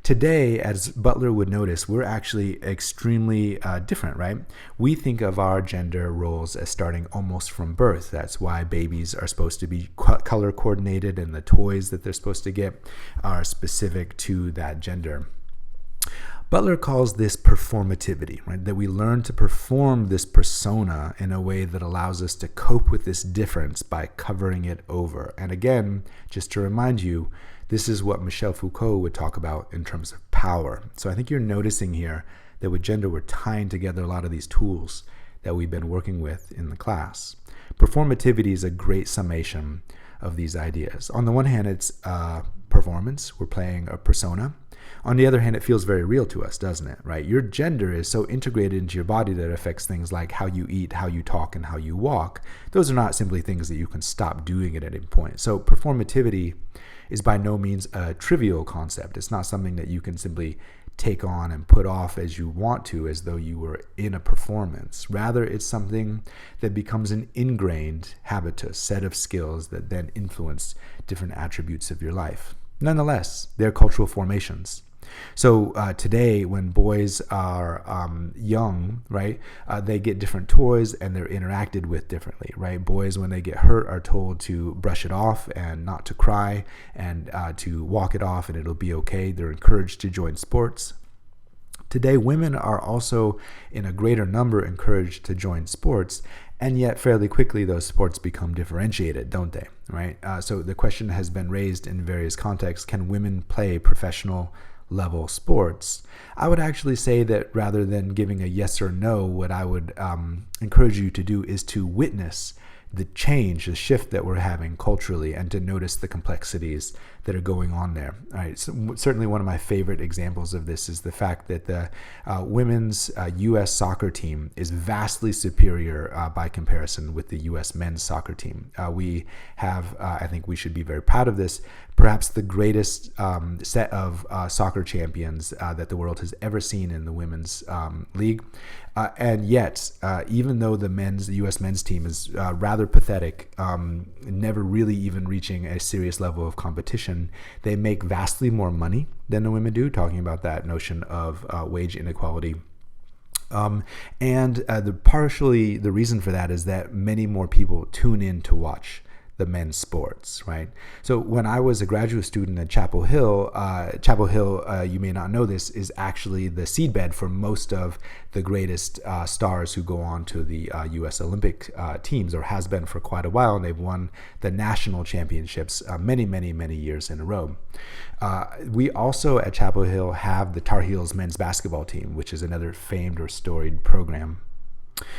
Today, as Butler would notice, we're actually extremely different, right? We think of our gender roles as starting almost from birth. That's why babies are supposed to be color coordinated, and the toys that they're supposed to get are specific to that gender. Butler calls this performativity, right? That we learn to perform this persona in a way that allows us to cope with this difference by covering it over. And again, just to remind you, this is what Michel Foucault would talk about in terms of power. So I think you're noticing here that with gender, we're tying together a lot of these tools that we've been working with in the class. Performativity is a great summation of these ideas. On the one hand, it's performance. We're playing a persona. On the other hand, it feels very real to us, doesn't it, right? Your gender is so integrated into your body that it affects things like how you eat, how you talk, and how you walk. Those are not simply things that you can stop doing at any point. So performativity is by no means a trivial concept. It's not something that you can simply take on and put off as you want to, as though you were in a performance. Rather, it's something that becomes an ingrained habitus, set of skills that then influence different attributes of your life. Nonetheless, they're cultural formations. So today, when boys are young, right, they get different toys and they're interacted with differently, right? Boys, when they get hurt, are told to brush it off and not to cry and to walk it off and it'll be okay. They're encouraged to join sports. Today, women are also in a greater number encouraged to join sports, and yet fairly quickly those sports become differentiated, don't they, right? So the question has been raised in various contexts, can women play professional level sports? I would actually say that rather than giving a yes or no, what I would encourage you to do is to witness the change, the shift that we're having culturally, and to notice the complexities that are going on there. All right, so certainly one of my favorite examples of this is the fact that the women's U.S. soccer team is vastly superior by comparison with the U.S. men's soccer team. We have, I think we should be very proud of this, perhaps the greatest set of soccer champions that the world has ever seen in the women's league. And yet, even though the U.S. men's team is rather pathetic, never really even reaching a serious level of competition, they make vastly more money than the women do, talking about that notion of wage inequality. Partially the reason for that is that many more people tune in to watch the men's sports, right? So when I was a graduate student at Chapel Hill, you may not know this, is actually the seedbed for most of the greatest stars who go on to the U.S. Olympic teams, or has been for quite a while, and they've won the national championships many, many, many years in a row. We also at Chapel Hill have the Tar Heels men's basketball team, which is another famed or storied program.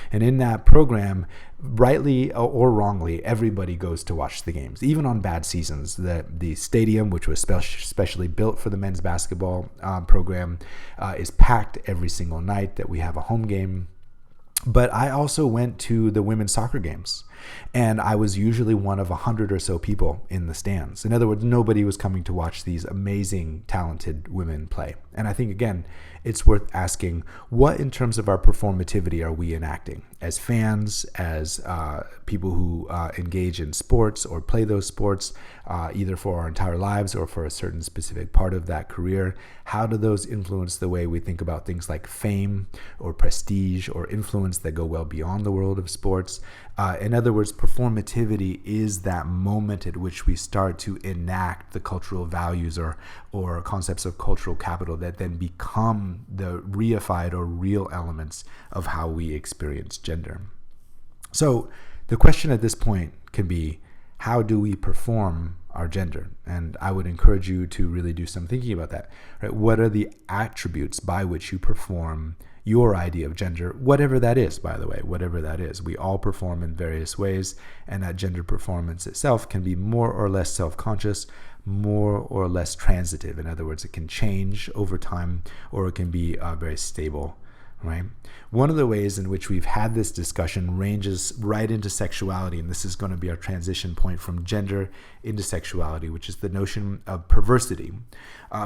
And in that program, rightly or wrongly, everybody goes to watch the games, even on bad seasons. The stadium, which was specially built for the men's basketball program, is packed every single night that we have a home game. But I also went to the women's soccer games, and I was usually one of 100 or so people in the stands. In other words, nobody was coming to watch these amazing, talented women play. And I think, again, it's worth asking, what in terms of our performativity are we enacting as fans, as people who engage in sports or play those sports, either for our entire lives or for a certain specific part of that career? How do those influence the way we think about things like fame or prestige or influence that go well beyond the world of sports? In other words, performativity is that moment at which we start to enact the cultural values or concepts of cultural capital that then become the reified or real elements of how we experience gender. So the question at this point can be, how do we perform our gender? And I would encourage you to really do some thinking about that. Right? What are the attributes by which you perform your idea of gender, whatever that is, by the way, whatever that is. We all perform in various ways, and that gender performance itself can be more or less self-conscious, more or less transitive. In other words, it can change over time, or it can be very stable, right? One of the ways in which we've had this discussion ranges right into sexuality, and this is going to be our transition point from gender into sexuality, which is the notion of perversity.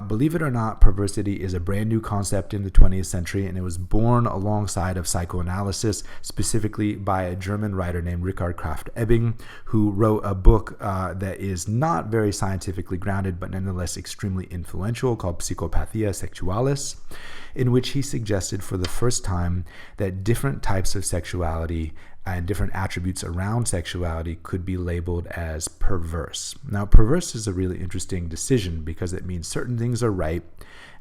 Believe it or not, perversity is a brand new concept in the 20th century, and it was born alongside of psychoanalysis, specifically by a German writer named Richard Krafft-Ebing, who wrote a book that is not very scientifically grounded, but nonetheless extremely influential, called Psychopathia Sexualis, in which he suggested for the first time that different types of sexuality and different attributes around sexuality could be labeled as perverse. Now, perverse is a really interesting decision because it means certain things are right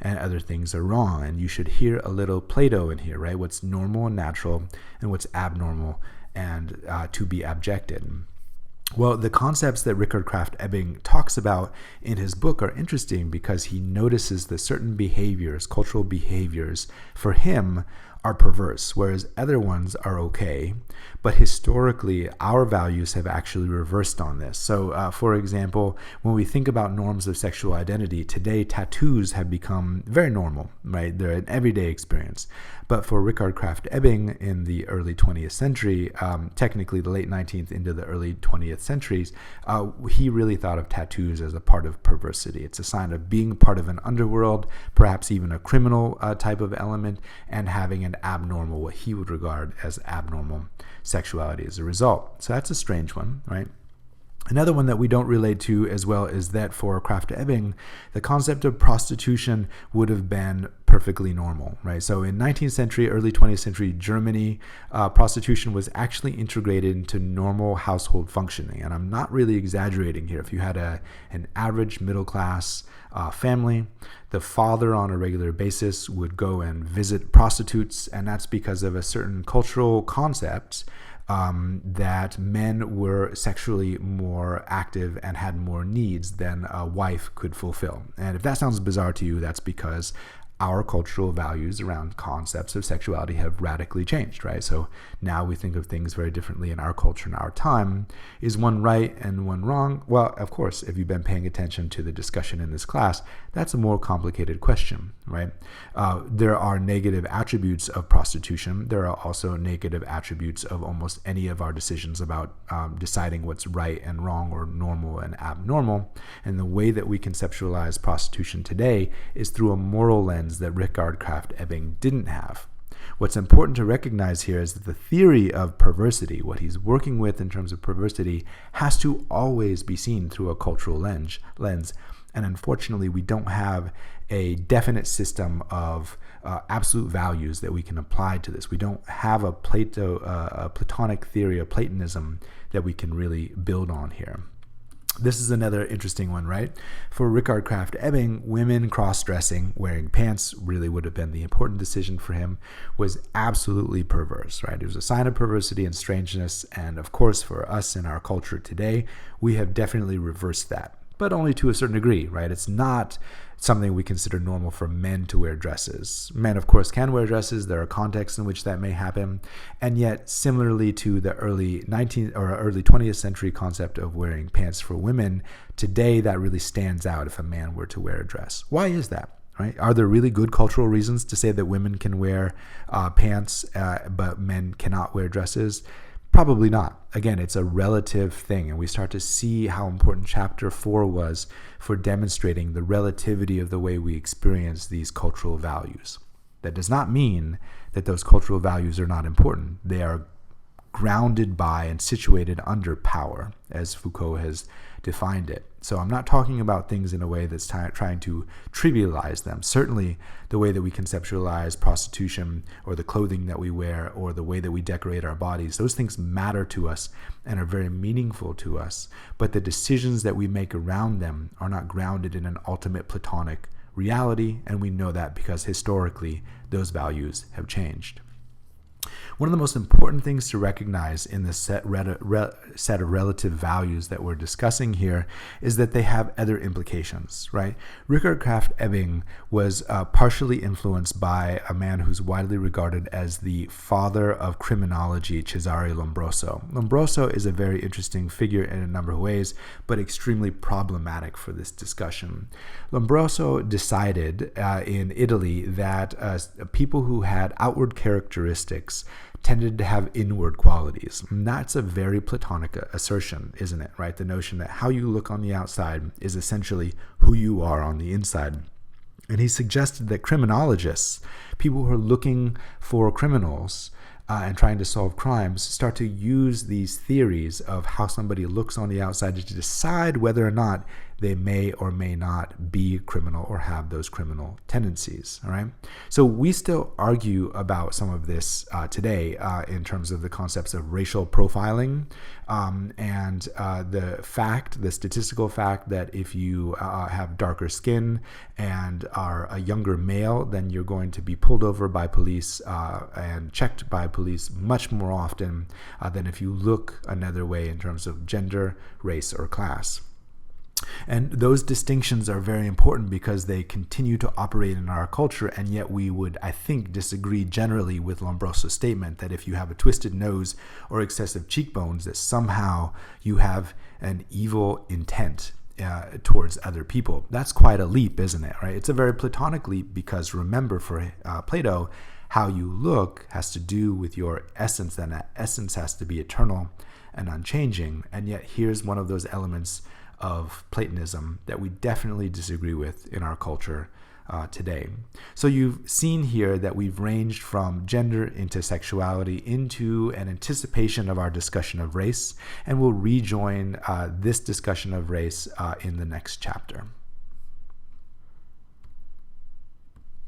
and other things are wrong. And you should hear a little Plato in here, right? What's normal and natural and what's abnormal and to be abjected. Well, the concepts that Richard Krafft-Ebing talks about in his book are interesting because he notices that certain behaviors, cultural behaviors, for him are perverse, whereas other ones are okay. But historically, our values have actually reversed on this. So, for example, when we think about norms of sexual identity, today tattoos have become very normal, right? They're an everyday experience. But for Richard Krafft-Ebing in the early 20th century, technically the late 19th into the early 20th centuries, he really thought of tattoos as a part of perversity. It's a sign of being part of an underworld, perhaps even a criminal type of element, and having an abnormal, what he would regard as abnormal sexuality as a result. So that's a strange one, right? Another one that we don't relate to as well is that for Krafft-Ebing, the concept of prostitution would have been perfectly normal, right? So in 19th century, early 20th century Germany, prostitution was actually integrated into normal household functioning. And I'm not really exaggerating here. If you had an average middle class family, the father on a regular basis would go and visit prostitutes, and that's because of a certain cultural concept that men were sexually more active and had more needs than a wife could fulfill. And if that sounds bizarre to you, that's because our cultural values around concepts of sexuality have radically changed, right? So now we think of things very differently in our culture and our time. Is one right and one wrong? Well, of course, if you've been paying attention to the discussion in this class, that's a more complicated question, right? There are negative attributes of prostitution. There are also negative attributes of almost any of our decisions about deciding what's right and wrong or normal and abnormal. And the way that we conceptualize prostitution today is through a moral lens that Richard Krafft-Ebing didn't have. What's important to recognize here is that the theory of perversity, what he's working with in terms of perversity, has to always be seen through a cultural lens. And unfortunately, we don't have a definite system of absolute values that we can apply to this. We don't have a Platonic theory of Platonism that we can really build on here. This is another interesting one, right? For Richard Krafft-Ebing, women cross-dressing, wearing pants really would have been the important decision for him, was absolutely perverse, right? It was a sign of perversity and strangeness. And of course, for us in our culture today, we have definitely reversed that, but only to a certain degree, right? It's not something we consider normal for men to wear dresses. Men, of course, can wear dresses. There are contexts in which that may happen. And yet, similarly to the early 19th or early 20th century concept of wearing pants for women, today that really stands out if a man were to wear a dress. Why is that? Right? Are there really good cultural reasons to say that women can wear pants, but men cannot wear dresses? Probably not. Again, it's a relative thing, and we start to see how important chapter 4 was for demonstrating the relativity of the way we experience these cultural values. That does not mean that those cultural values are not important. They are grounded by and situated under power, as Foucault has defined it. So I'm not talking about things in a way that's trying to trivialize them. Certainly the way that we conceptualize prostitution or the clothing that we wear or the way that we decorate our bodies, those things matter to us and are very meaningful to us. But the decisions that we make around them are not grounded in an ultimate Platonic reality, and we know that because historically those values have changed. One of the most important things to recognize in the set of relative values that we're discussing here is that they have other implications, right? Richard Krafft-Ebing was partially influenced by a man who's widely regarded as the father of criminology, Cesare Lombroso. Lombroso is a very interesting figure in a number of ways, but extremely problematic for this discussion. Lombroso decided in Italy that people who had outward characteristics tended to have inward qualities. And that's a very Platonic assertion, isn't it, right? The notion that how you look on the outside is essentially who you are on the inside. And he suggested that criminologists, people who are looking for criminals and trying to solve crimes, start to use these theories of how somebody looks on the outside to decide whether or not they may or may not be criminal or have those criminal tendencies, all right? So we still argue about some of this today in terms of the concepts of racial profiling and the statistical fact that if you have darker skin and are a younger male, then you're going to be pulled over by police and checked by police much more often than if you look another way in terms of gender, race, or class. And those distinctions are very important because they continue to operate in our culture, and yet we would, I think, disagree generally with Lombroso's statement that if you have a twisted nose or excessive cheekbones, that somehow you have an evil intent towards other people. That's quite a leap, isn't it? Right? It's a very Platonic leap because remember, for Plato, how you look has to do with your essence, and that essence has to be eternal and unchanging. And yet here's one of those elements of Platonism that we definitely disagree with in our culture today. So you've seen here that we've ranged from gender into sexuality into an anticipation of our discussion of race, and we'll rejoin this discussion of race in the next chapter.